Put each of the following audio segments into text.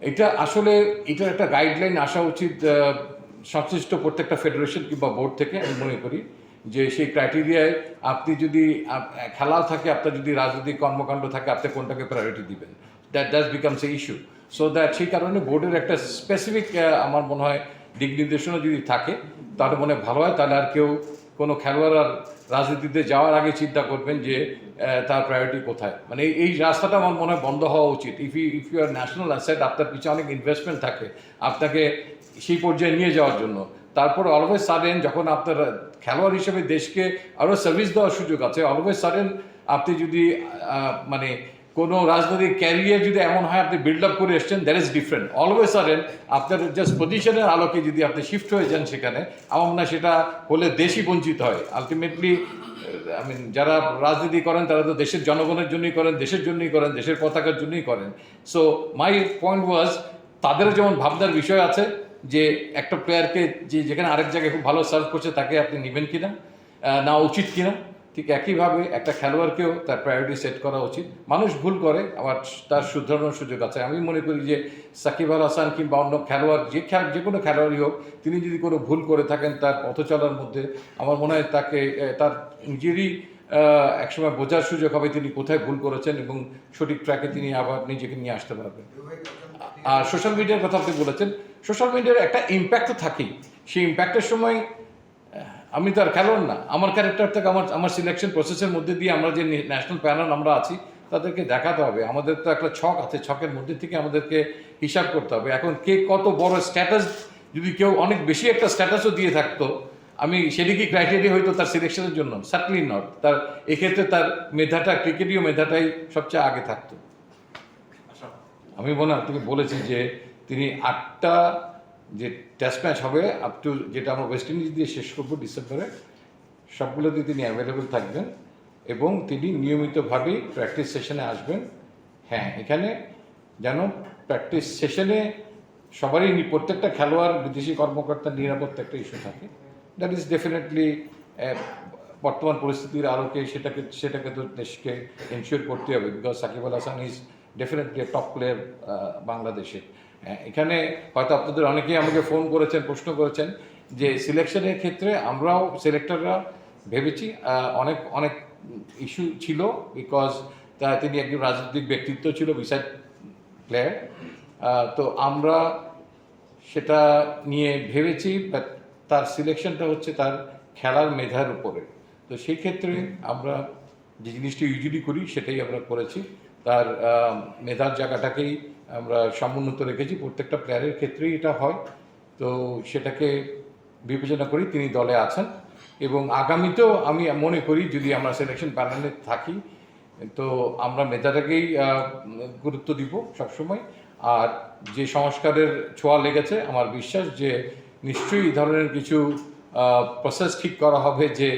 এটা আসলে এটার একটা গাইডলাইন আসা উচিত সংশ্লিষ্ট প্রত্যেকটা ফেডারেশন কিংবা বোর্ড থেকে। আমি মনে করি যে সেই ক্রাইটেরিয়ায় আপনি যদি খেলাও থাকে, আপনার যদি রাজনৈতিক কর্মকাণ্ড থাকে, আপনি কোনটাকে প্রায়োরিটি দিবেন, that becomes a issue. So that সেই কারণে বোর্ডের একটা স্পেসিফিক আমার মনে হয় দিক নির্দেশনা যদি থাকে তাহলে মনে ভালো হয়। তাহলে আর কেউ কোনো খেলোয়াড় আর রাজনীতিতে যাওয়ার আগে চিন্তা করবেন যে তার প্রায়োরিটি কোথায়। মানে এই রাস্তাটা আমার মনে হয় বন্ধ হওয়া উচিত। If you are national asset, আপনার পিছনে অনেক ইনভেস্টমেন্ট থাকে আপনাকে সেই পর্যায়ে নিয়ে যাওয়ার জন্য, তারপর অলওয়েজ সাডেন যখন আপনার খেলোয়াড় হিসেবে দেশকে আরও সার্ভিস দেওয়ার সুযোগ আছে, অলওয়েজ সাডেন আপনি যদি মানে কোনো রাজনৈতিক ক্যারিয়ার যদি এমন হয় আপনি বিল্ড আপ করে এসছেন, that is different. Always sudden আপনার জাস্ট পজিশনের আলোকে যদি আপনি শিফট হয়ে যান সেখানে, আমার মনে হয় সেটা হলে দেশই বঞ্চিত হয় আলটিমেটলি। যারা রাজনীতি করেন তারা তো দেশের জনগণের জন্যই করেন, দেশের জন্যই করেন, দেশের পতাকার জন্যই করেন। সো মাই পয়েন্ট ওয়াজ, তাদেরও যেমন ভাবনার বিষয় আছে যে একটা প্লেয়ারকে যেখানে আরেক জায়গায় খুব ভালো সার্ভ করছে তাকে আপনি নেবেন কিনা, না উচিত কিনা, ঠিক একইভাবে একটা খেলোয়াড়কেও তার প্রায়োরিটি সেট করা উচিত। মানুষ ভুল করে, আবার তার শুধরানোর সুযোগ আছে। আমি মনে করি যে সাকিব আল হাসান কিংবা অন্য খেলোয়াড় যে কোনো খেলোয়াড়ই হোক, তিনি যদি কোনো ভুল করে থাকেন তার পথ চলার মধ্যে, আমার মনে হয় তাকে তার নিজেরই একসময় বোঝার সুযোগ হবে তিনি কোথায় ভুল করেছেন এবং সঠিক ট্র্যাকে তিনি আবার নিজেকে নিয়ে আসতে পারবেন। আর সোশ্যাল মিডিয়ার কথা আপনি বলেছেন, সোশ্যাল মিডিয়ার একটা ইম্প্যাক্ট তো থাকেই। সেই ইম্প্যাক্টের সময় আমি তো আর খেলোয়াড় না, আমার ক্যারেক্টার থেকে আমার সিলেকশন প্রসেসের মধ্যে দিয়ে আমরা যে ন্যাশনাল প্যানেল আমরা আছি তাদেরকে দেখাতে হবে। আমাদের তো একটা ছক আছে, ছকের মধ্যে থেকে আমাদেরকে হিসাব করতে হবে। এখন কে কত বড় স্ট্যাটাস, যদি কেউ অনেক বেশি একটা স্ট্যাটাসও দিয়ে থাকতো, আমি সেদিকে ক্রাইটেরিয়া হয়তো তার সিলেকশনের জন্য, সার্টলি নট। তার এক্ষেত্রে তার মেধাটা, ক্রিকেটীয় মেধাটাই সবচেয়ে আগে থাকতো। আমি মনে হয় তুমি বলেছি যে তিনি 8টা যে টেস্ট ম্যাচ হবে আপ টু, যেটা আমরা ওয়েস্ট ইন্ডিজ দিয়ে শেষ করবো ডিসেম্বরে, সবগুলোতে তিনি অ্যাভেলেবেল থাকবেন এবং তিনি নিয়মিতভাবেই প্র্যাকটিস সেশনে আসবেন। হ্যাঁ, এখানে যেন প্র্যাকটিস সেশনে সবারই প্রত্যেকটা খেলোয়াড়, বিদেশি কর্মকর্তার নিরাপত্তা একটা ইস্যু থাকে। দ্যাট ইজ ডেফিনেটলি বর্তমান পরিস্থিতির আলোকে সেটাকে তো দেশকে এনশিওর করতে হবে, because Shakib Al Hasan is definitely top player বাংলাদেশে। এখানে হয়তো আপনাদের অনেকেই আমাকে ফোন করেছেন, প্রশ্ন করেছেন যে সিলেকশনের ক্ষেত্রে আমরাও সিলেক্টররা ভেবেছি অনেক অনেক ইস্যু ছিল, বিকজ তিনি একজন রাজনৈতিক ব্যক্তিত্ব ছিল বিসাইড প্লেয়ার। তো আমরা সেটা নিয়ে ভেবেছি, বাট তার সিলেকশনটা হচ্ছে তার খেলার মেধার উপরে। তো সেই ক্ষেত্রে আমরা যে জিনিসটি ইউজুয়ালি করি সেটাই আমরা করেছি, তার মেধার জায়গাটাকেই আমরা সমুন্নত রেখেছি। প্রত্যেকটা প্লেয়ারের ক্ষেত্রেই এটা হয়, তো সেটাকে বিবেচনা করি তিনি দলে আছেন এবং আগামীতেও আমি মনে করি যদি আমরা সিলেকশন প্যানেলে থাকি তো আমরা মেধাটাকেই গুরুত্ব দিব সবসময়। আর যে সংস্কারের ছোঁয়া লেগেছে, আমার বিশ্বাস যে নিশ্চয়ই এই ধরনের কিছু প্রসেস ঠিক করা হবে যে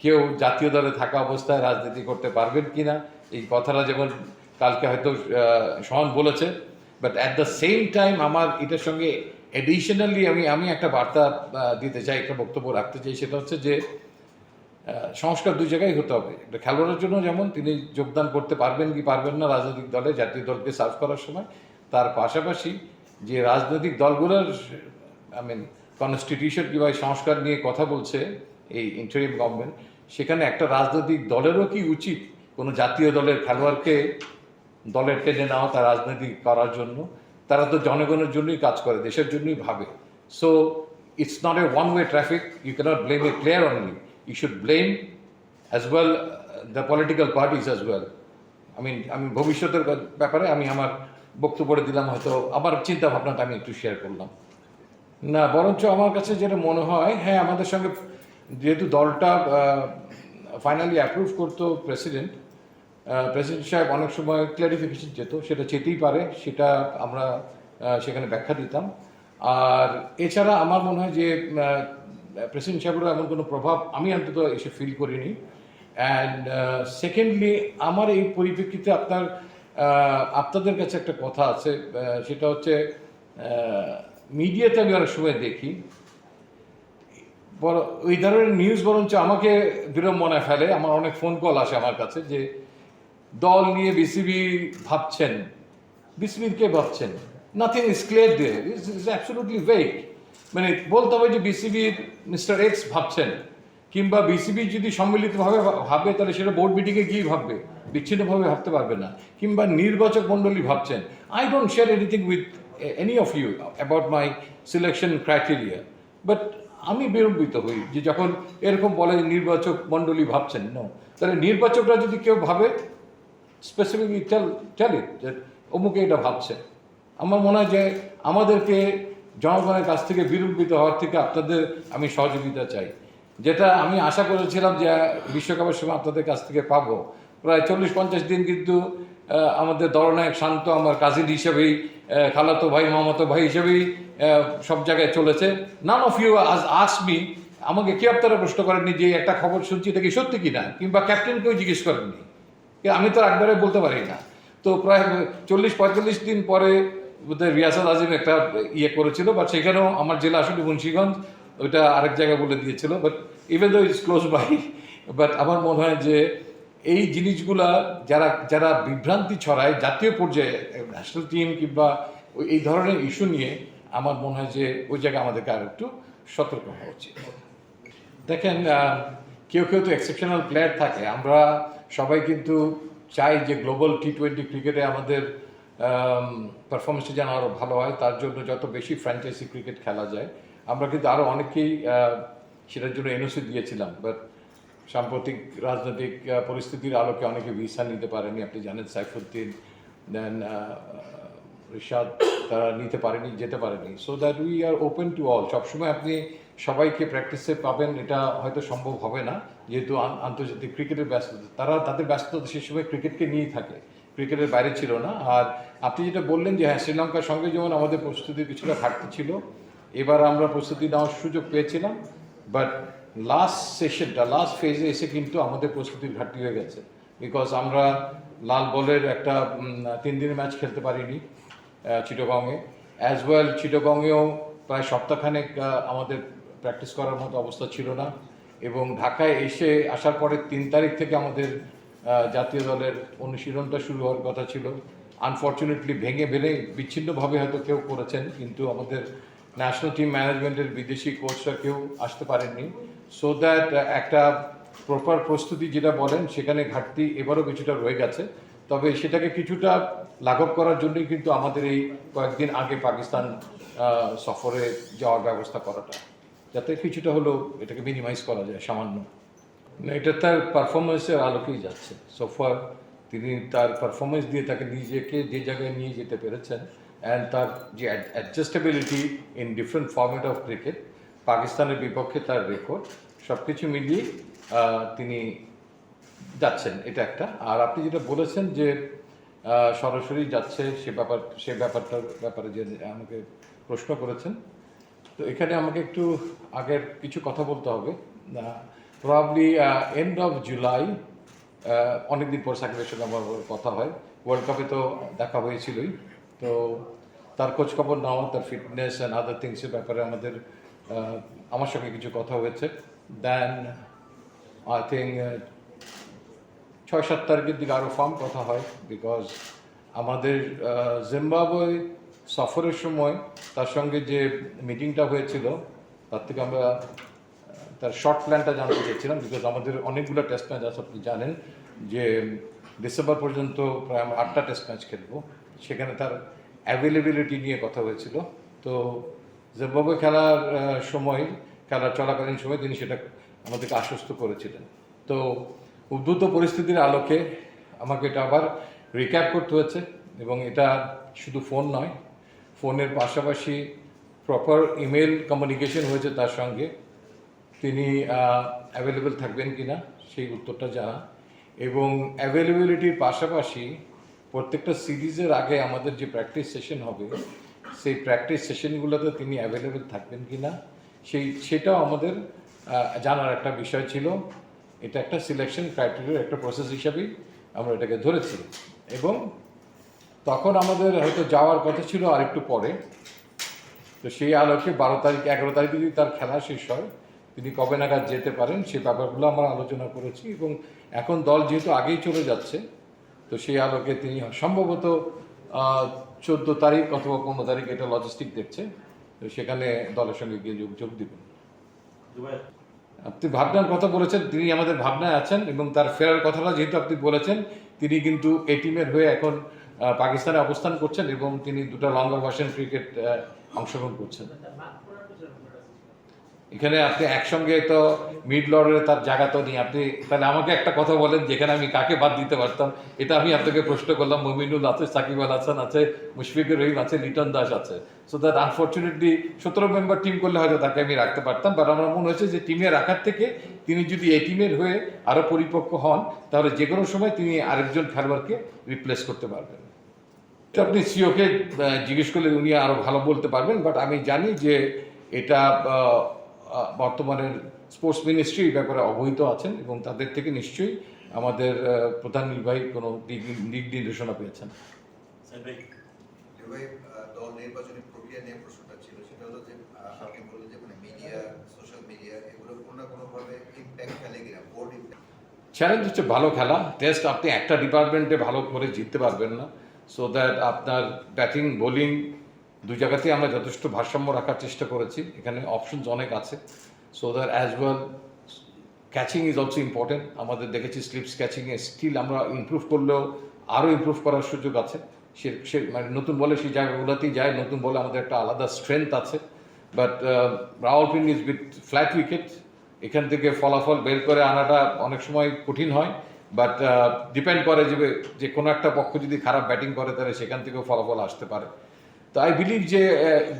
কেউ জাতীয় দলে থাকা অবস্থায় রাজনীতি করতে পারবেন কি না। এই কথাটা যেমন কালকে হয়তো সহন বলেছে, but at the same time আমার এটার সঙ্গে এডিশনালি আমি একটা বার্তা দিতে চাই, একটা বক্তব্য রাখতে চাই। সেটা হচ্ছে যে সংস্কার দুই জায়গায় হতে হবে। একটা খেলোয়াড়ের জন্য যেমন তিনি যোগদান করতে পারবেন কি পারবেন না রাজনৈতিক দলে, জাতীয় দলকে সার্ভ করার সময়, তার পাশাপাশি যে রাজনৈতিক দলগুলোর কনস্টিটিউশন কিংবা সংস্কার নিয়ে কথা বলছে এই ইন্টারিম গভর্নমেন্ট, সেখানে একটা রাজনৈতিক দলেরও কি উচিত কোনো জাতীয় দলের খেলোয়াড়কে দলের টেনে নেওয়া তার রাজনীতি করার জন্য? তারা তো জনগণের জন্যই কাজ করে, দেশের জন্যই ভাবে। So it's not a one way traffic, you can't blame a player only, you should blame as well the political parties as well. আমি ভবিষ্যতের ব্যাপারে আমি আমার বক্তব্য দিলাম, হয়তো আমার চিন্তা ভাবনাটা আমি একটু শেয়ার করলাম। না, বরঞ্চ আমার কাছে যেটা মনে হয়, হ্যাঁ আমাদের সঙ্গে যেহেতু দলটা ফাইনালি অ্যাপ্রুভ করতো প্রেসিডেন্ট সাহেব, অনেক সময় ক্লারিফিকেশন যেত, সেটা চেতেই পারে, সেটা আমরা সেখানে ব্যাখ্যা দিতাম। আর এছাড়া আমার মনে হয় যে প্রেসিডেন্ট সাহেবেরও এমন কোনো প্রভাব আমি অন্তত এসে ফিল করিনি। অ্যান্ড সেকেন্ডলি আমার এই পরিপ্রেক্ষিতে আপনাদের কাছে একটা কথা আছে, সেটা হচ্ছে মিডিয়াতে আমি অনেক সময় দেখি ওই ধরনের নিউজ বরঞ্চ আমাকে বিড়ম্বনায় ফেলে। আমার অনেক ফোন কল আসে আমার কাছে যে দল নিয়ে বিসিবি ভাবছেন। বিসিবির কে ভাবছেন? Nothing is clear there, is absolutely vague. মানে বলতে হবে যে বিসিবির মিস্টার এক্স ভাবছেন, কিংবা বিসিবি যদি সম্মিলিতভাবে ভাবে তাহলে সেটা বোর্ড মিটিংয়ে গিয়ে ভাববে, বিচ্ছিন্নভাবে ভাবতে পারবে না। কিংবা নির্বাচক মণ্ডলী ভাবছেন। I don't share anything with any of you about my selection criteria, but আমি বিড়ম্বিত হই যে যখন এরকম বলে নির্বাচক মণ্ডলী ভাবছেন। নো, তাহলে নির্বাচকরা যদি কেউ ভাবে স্পেসিফিকলি টেল ইট যে অমুকে এটা ভাবছে। আমার মনে হয় যে আমাদেরকে জনগণের কাছ থেকে বিড়ম্বিত হওয়ার থেকে আপনাদের আমি সহযোগিতা চাই, যেটা আমি আশা করেছিলাম যে বিশ্বকাপের সময় আপনাদের কাছ থেকে পাবো। প্রায় 40-50 দিন কিন্তু আমাদের দলনায়ক শান্ত আমার কাজিন হিসেবেই, খালাতো ভাই মামাতো ভাই হিসেবেই সব জায়গায় চলেছে। None of you ask me, আমাকে কি আপনারা প্রশ্ন করেননি যে একটা খবর শুনছি এটা কি সত্যি কিনা, কিংবা ক্যাপ্টেনকেও জিজ্ঞেস করেননি। আমি তো একবারে বলতে পারি না। তো প্রায় 40-45 দিন পরে বোধহয় রিয়াসাত আজিম একটা ইয়ে করেছিল, বাট সেখানেও আমার জেলা আসলে মুন্সিগঞ্জ, ওইটা আরেক জায়গায় বলে দিয়েছিল। But even though it's close by, but আমার মনে হয় যে এই জিনিসগুলা যারা যারা বিভ্রান্তি ছড়ায় জাতীয় পর্যায়ে, ন্যাশনাল টিম কিংবা এই ধরনের ইস্যু নিয়ে, আমার মনে হয় যে ওই জায়গায় আমাদেরকে আরও একটু সতর্ক হওয়া উচিত। দেখেন, কেউ কেউ তো এক্সেপশনাল প্লেয়ার থাকে। আমরা সবাই কিন্তু চাই যে গ্লোবাল টি20 ক্রিকেটে আমাদের পারফরমেন্সটা যেন আরও ভালো হয়, তার জন্য যত বেশি ফ্র্যাঞ্চাইজি ক্রিকেট খেলা যায়। আমরা কিন্তু আরও অনেকেই সেটার জন্য এনওসি দিয়েছিলাম, বাট সাম্প্রতিক রাজনৈতিক পরিস্থিতির আলোকে অনেকে ভিসা নিতে পারেনি। আপনি জানেন সাইফুদ্দিন, দেন রিশাদ, তারা নিতে পারেনি, যেতে পারেনি। So that we are open to all. সবসময় আপনি সবাইকে প্র্যাকটিসে পাবেন এটা হয়তো সম্ভব হবে না, যেহেতু আন্তর্জাতিক ক্রিকেটের ব্যস্ততা, তারা তাদের ব্যস্ততা সে সময় ক্রিকেটকে নিয়েই থাকে, ক্রিকেটের বাইরে ছিল না। আর আপনি যেটা বললেন যে হ্যাঁ, শ্রীলঙ্কার সঙ্গে যেমন আমাদের প্রস্তুতির কিছুটা ঘাটতি ছিল, এবার আমরা প্রস্তুতি নেওয়ার সুযোগ পেয়েছিলাম, বাট লাস্ট ফেজে এসে কিন্তু আমাদের প্রস্তুতির ঘাটতি হয়ে গেছে। বিকজ আমরা লাল বলের একটা 3 দিনের ম্যাচ খেলতে পারিনি চিটাগংয়ে, অ্যাজ ওয়েল চিটাগংয়েও প্রায় সপ্তাহখানেক আমাদের প্র্যাকটিস করার মতো অবস্থা ছিল না। এবং ঢাকায় আসার পরে 3 তারিখ থেকে আমাদের জাতীয় দলের অনুশীলনটা শুরু হওয়ার কথা ছিল। আনফর্চুনেটলি ভেঙে বিচ্ছিন্নভাবে হয়তো কেউ করেছেন, কিন্তু আমাদের ন্যাশনাল টিম ম্যানেজমেন্টের বিদেশি কোচরা কেউ আসতে পারেননি। সো দ্যাট একটা প্রপার প্রস্তুতি যেটা বলেন সেখানে ঘাটতি এবারও কিছুটা রয়ে গেছে। তবে সেটাকে কিছুটা লাঘব করার জন্যই কিন্তু আমাদের এই কয়েকদিন আগে পাকিস্তান সফরে যাওয়ার ব্যবস্থা করাটা, যাতে কিছুটা হলেও এটাকে মিনিমাইজ করা যায় সামান্য। এটা তার পারফরমেন্সের আলোকেই যাচ্ছে। সোফার তিনি তার পারফরমেন্স দিয়ে তাকে নিজেকে যে জায়গায় নিয়ে যেতে পেরেছেন, অ্যান্ড তার যে adjustability in different format of cricket, পাকিস্তানের বিপক্ষে তার রেকর্ড, সব কিছু মিলিয়ে তিনি যাচ্ছেন, এটা একটা। আর আপনি যেটা বলেছেন যে সরাসরি যাচ্ছে সে ব্যাপারটার ব্যাপারে যে আমাকে প্রশ্ন করেছেন, তো এখানে আমাকে একটু আগের কিছু কথা বলতে হবে। প্রবাবলি এন্ড অফ জুলাই, অনেকদিন পর সাকিবের সঙ্গে আমার কথা হয়। ওয়ার্ল্ড কাপে তো দেখা হয়েছিলই, তো তার খোঁজ খবর নেওয়া, তার ফিটনেস অ্যান্ড আদার থিংসের ব্যাপারে আমার সঙ্গে কিছু কথা হয়েছে। দেন আই থিঙ্ক 6-7 তারিখের দিকে আরও ফার্ম কথা হয়, বিকজ আমাদের জিম্বাবুয়ে সফরের সময় তার সঙ্গে যে মিটিংটা হয়েছিল তার থেকে আমরা তার শর্ট প্ল্যানটা জানতে চেয়েছিলাম। বিকজ আমাদের অনেকগুলো টেস্ট ম্যাচ আছে, আপনি জানেন যে ডিসেম্বর পর্যন্ত প্রায় আমরা 8টা টেস্ট ম্যাচ খেলবো। সেখানে তার অ্যাভেলেবিলিটি নিয়ে কথা হয়েছিল। তো জিম্বাবুয়ে খেলার চলাকালীন সময় তিনি সেটা আমাদেরকে আশ্বস্ত করেছিলেন। তো উদ্ভূত পরিস্থিতির আলোকে আমাকে এটা আবার রিক্যাপ করতে হয়েছে, এবং এটা শুধু ফোন নয়, ফোনের পাশাপাশি প্রপার ইমেল কমিউনিকেশন হয়েছে তার সঙ্গে। তিনি অ্যাভেলেবেল থাকবেন কিনা সেই উত্তরটা জানা, এবং অ্যাভেলেবিলিটির পাশাপাশি প্রত্যেকটা সিরিজের আগে আমাদের যে প্র্যাকটিস সেশন হবে, সেই প্র্যাকটিস সেশনগুলোতে তিনি অ্যাভেলেবেল থাকবেন কিনা সেটাও আমাদের জানার একটা বিষয় ছিল। এটা একটা সিলেকশন ক্রাইটেরিয়ার একটা প্রসেস হিসাবেই আমরা এটাকে ধরেছি। এবং তখন আমাদের হয়তো যাওয়ার কথা ছিল আরেকটু পরে। তো সেই আলোকে 11 তারিখ যদি তার খেলা শেষ হয়, তিনি কবে নাগাদ যেতে পারেন সেই ব্যাপারগুলো আমরা আলোচনা করেছি। এবং এখন দল যেহেতু আগেই চলে যাচ্ছে, তো সেই আলোকে তিনি সম্ভবত 14 তারিখ অথবা 15 তারিখ এটা লজিস্টিক দেখছে, তো সেখানে দলের সঙ্গে গিয়ে যোগ দিবেন। আপনি ভাবনার কথা বলেছেন, তিনি আমাদের ভাবনায় আছেন এবং তার ফেরার কথাটা যেহেতু আপনি বলেছেন, তিনি কিন্তু এই টিমের হয়ে এখন পাকিস্তানে অবস্থান করছেন এবং তিনি দুটো লঙ্গর ভার্সন ক্রিকেট অংশগ্রহণ করছেন। এখানে আপনি একসঙ্গে তো মিড লর্ডের তার জায়গা তো নেই, আপনি তাহলে আমাকে একটা কথা বলেন যেখানে আমি কাকে বাদ দিতে পারতাম। এটা আমি আপনাকে প্রশ্ন করলাম। মুমিনুল আছে, সাকিব আল হাসান আছে, মুশফিকুর রহিম আছে, লিটন দাস আছে। So that unfortunately 17 member team করলে হয়তো তাকে আমি রাখতে পারতাম, বাট আমার মনে হয়েছে যে টিমে রাখার থেকে তিনি যদি এই টিমের হয়ে আরও পরিপক্ক হন, তাহলে যে কোনো সময় তিনি আরেকজন খেলোয়াড়কে রিপ্লেস করতে পারবেন। আপনি সিওকে জিজ্ঞেস করলে উনি আরও ভালো বলতে পারবেন, বাট আমি জানি যে এটা বর্তমানে স্পোর্টস মিনিস্ট্রি ব্যাপারে অবহিত আছেন এবং তাদের থেকে নিশ্চয়ই আমাদের প্রধান নির্বাহী কোনো দিক নির্দেশনা পেয়েছেন। দল নির্বাচনী প্রক্রিয়া নিয়ে প্রশ্নটা ছিল, সেটা হলো যে আপনি বললেন যে মানে মিডিয়া, সোশ্যাল মিডিয়া এগুলো কোনো না কোনোভাবে ইম্প্যাক্ট ফেলে কিনা, বোর্ড ইম্প্যাক্ট। চ্যালেঞ্জ হচ্ছে ভালো খেলা। টেস্ট আপনি একটা ডিপার্টমেন্টে ভালো করে জিততে পারবেন না, সো দ্যাট আপনার ব্যাটিং বোলিং দুই জায়গাতেই আমরা যথেষ্ট ভারসাম্য রাখার চেষ্টা করেছি। এখানে অপশনস অনেক আছে, so that as well catching is also important. আমাদের দেখেছি স্লিপস ক্যাচিংয়ে স্টিল আমরা ইমপ্রুভ করলেও আরও ইমপ্রুভ করার সুযোগ আছে। সে মানে নতুন বলে সেই জায়গাগুলোতেই যায়, নতুন বলে আমাদের একটা আলাদা স্ট্রেংথ আছে। But Rawalpindi is with flat wicket, এখান থেকে ফলাফল বের করে আনাটা অনেক সময় কঠিন হয়, বাট ডিপেন্ড করে যে কোনো একটা পক্ষ যদি খারাপ ব্যাটিং করে তাহলে সেখান থেকেও ফলাফল আসতে পারে। তো আই বিলিভ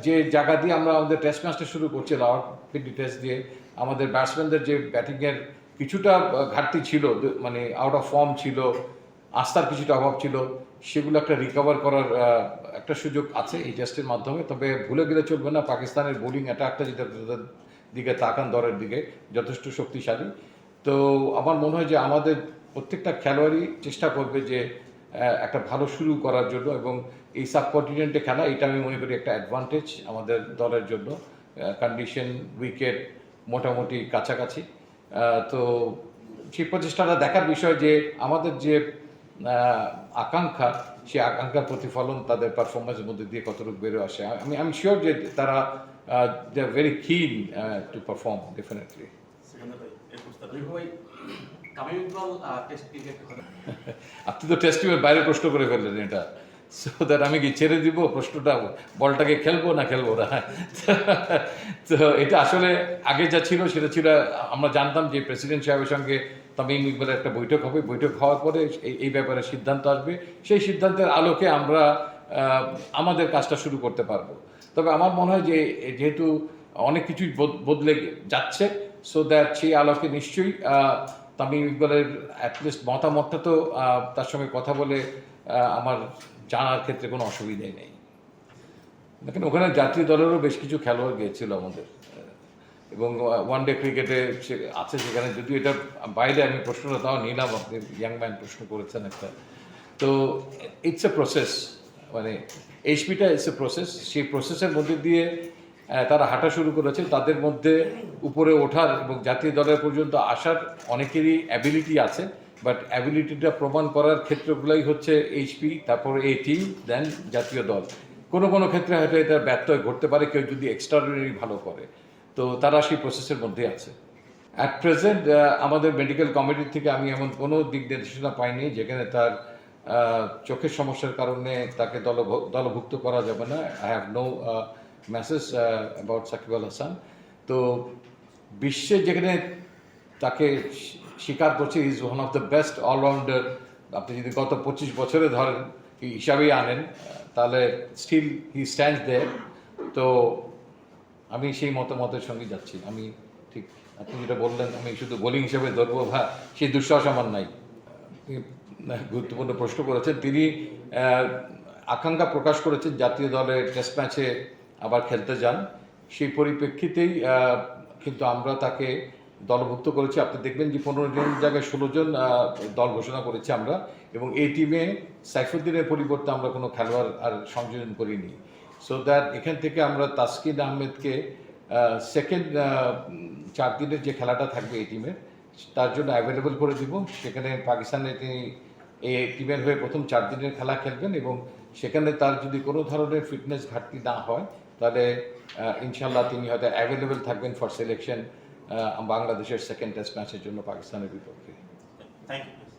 যে জায়গা দিয়ে আমরা আমাদের টেস্ট ম্যাচটা শুরু করছি, রাওয়ালপিন্ডি টেস্ট দিয়ে, আমাদের ব্যাটসম্যানদের যে ব্যাটিংয়ের কিছুটা ঘাটতি ছিল, মানে আউট অফ ফর্ম ছিল, আস্থার কিছুটা অভাব ছিল, সেগুলো একটা রিকভার করার একটা সুযোগ আছে এই টেস্টের মাধ্যমে। তবে ভুলে গেলে চলবে না, পাকিস্তানের বোলিং অ্যাটাকটা যেটা দিকে তাকান, দলের দিকে যথেষ্ট শক্তিশালী। তো আমার মনে হয় যে আমাদের প্রত্যেকটা খেলোয়াড়ই চেষ্টা করবে যে একটা ভালো শুরু করার জন্য, এবং এই সাবকন্টিনেন্টে খেলা এটা আমি মনে করি একটা অ্যাডভান্টেজ আমাদের দলের জন্য। কন্ডিশন, উইকেট মোটামুটি কাছাকাছি। তো সেই প্রচেষ্টাটা দেখার বিষয় যে আমাদের যে আকাঙ্ক্ষা, সেই আকাঙ্ক্ষার প্রতিফলন তাদের পারফরমেন্সের মধ্যে দিয়ে কতটুকু বেরো আসে। আমি শিওর যে তারা they are very keen to perform definitely. আপনি তো টেস্ট টিমের বাইরে প্রশ্ন করে ফেললেন এটা, সো দ্যাট আমি কি ছেড়ে দিব প্রশ্নটা, বলটাকে খেলবো না খেলবো না। তো এটা আসলে আগে যা ছিল সেটা ছিল, আমরা জানতাম যে প্রেসিডেন্ট সাহেবের সঙ্গে তামিম ইকবালের একটা বৈঠক হবে, বৈঠক হওয়ার পরে এই ব্যাপারে সিদ্ধান্ত আসবে, সেই সিদ্ধান্তের আলোকে আমরা আমাদের কাজটা শুরু করতে পারবো। তবে আমার মনে হয় যে যেহেতু অনেক কিছুই বদলে যাচ্ছে, সো দ্যাট সেই আলোকে নিশ্চয়ই তামিম ইকবালের অ্যাটলিস্ট মতামতটা তো তার সঙ্গে কথা বলে আমার জানার ক্ষেত্রে কোনো অসুবিধাই নেই। দেখেন ওখানে জাতীয় দলেরও বেশ কিছু খেলোয়াড় গিয়েছিল আমাদের, এবং ওয়ান ডে ক্রিকেটে আছে সেখানে, যদিও এটা বাইরে আমি প্রশ্নটা তাও নিলাম, আপনি ইয়াং ম্যান প্রশ্ন করেছেন একটা। তো ইটস এ প্রসেস, মানে এইচপিটা ইটস এ প্রসেস, সেই প্রসেসের মধ্যে দিয়ে তারা হাঁটা শুরু করেছে। তাদের মধ্যে উপরে ওঠার এবং জাতীয় দলের পর্যন্ত আসার অনেকেরই অ্যাবিলিটি আছে, বাট অ্যাবিলিটিটা প্রমাণ করার ক্ষেত্রগুলোই হচ্ছে এইচপি, তারপর এই টিম, দেন জাতীয় দল। কোনো কোনো ক্ষেত্রে হয়তো এটা ব্যর্থ ঘটতে পারে কেউ যদি এক্সট্রাঅর্ডিনারি ভালো করে, তো তারা সেই প্রসেসের মধ্যে আছে। অ্যাট প্রেজেন্ট আমাদের মেডিকেল কমিটির থেকে আমি এমন কোনো দিক নির্দেশনা পাইনি যেখানে তার চোখের সমস্যার কারণে তাকে দলভুক্ত করা যাবে না। I have no message about Shakib Al Hasan. তো বিশ্বে যেখানে তাকে স্বীকার করছে is one of the best allrounder, আপনি যদি গত 25 বছরে ধরেন হিসাবেই আনেন, তাহলে স্টিল হি স্ট্যান্ডস দেয়ার। তো আমি সেই মতামতের সঙ্গে যাচ্ছি। আমি ঠিক আপনি যেটা বললেন আমি শুধু বোলিং হিসেবে ধরবো, সেই দুঃসাহস আমার নাই। গুরুত্বপূর্ণ প্রশ্ন করেছেন। তিনি আকাঙ্ক্ষা প্রকাশ করেছেন জাতীয় দলে টেস্ট ম্যাচে আবার খেলতে যান, সেই পরিপ্রেক্ষিতেই কিন্তু আমরা তাকে দলভুক্ত করেছি। আপনি দেখবেন যে 15 জন জায়গায় 16 জন দল ঘোষণা করেছি আমরা, এবং এই টিমে সাইফুদ্দিনের পরিবর্তে আমরা কোনো খেলোয়াড় আর সংযোজন করিনি। সো দ্যাট এখান থেকে আমরা তাসকিন আহমেদকে সেকেন্ড 4 দিনের যে খেলাটা থাকবে এই টিমের, তার জন্য অ্যাভেলেবল করে দিব। সেখানে পাকিস্তানে তিনি এই টিমের হয়ে প্রথম 4 দিনের খেলা খেলবেন, এবং সেখানে তার যদি কোনো ধরনের ফিটনেস ঘাটতি না হয় তাহলে ইনশাল্লাহ তিনি হয়তো অ্যাভেলেবেল থাকবেন ফর সিলেকশন বাংলাদেশের সেকেন্ড টেস্ট ম্যাচের জন্য পাকিস্তানের বিপক্ষে। Thank you.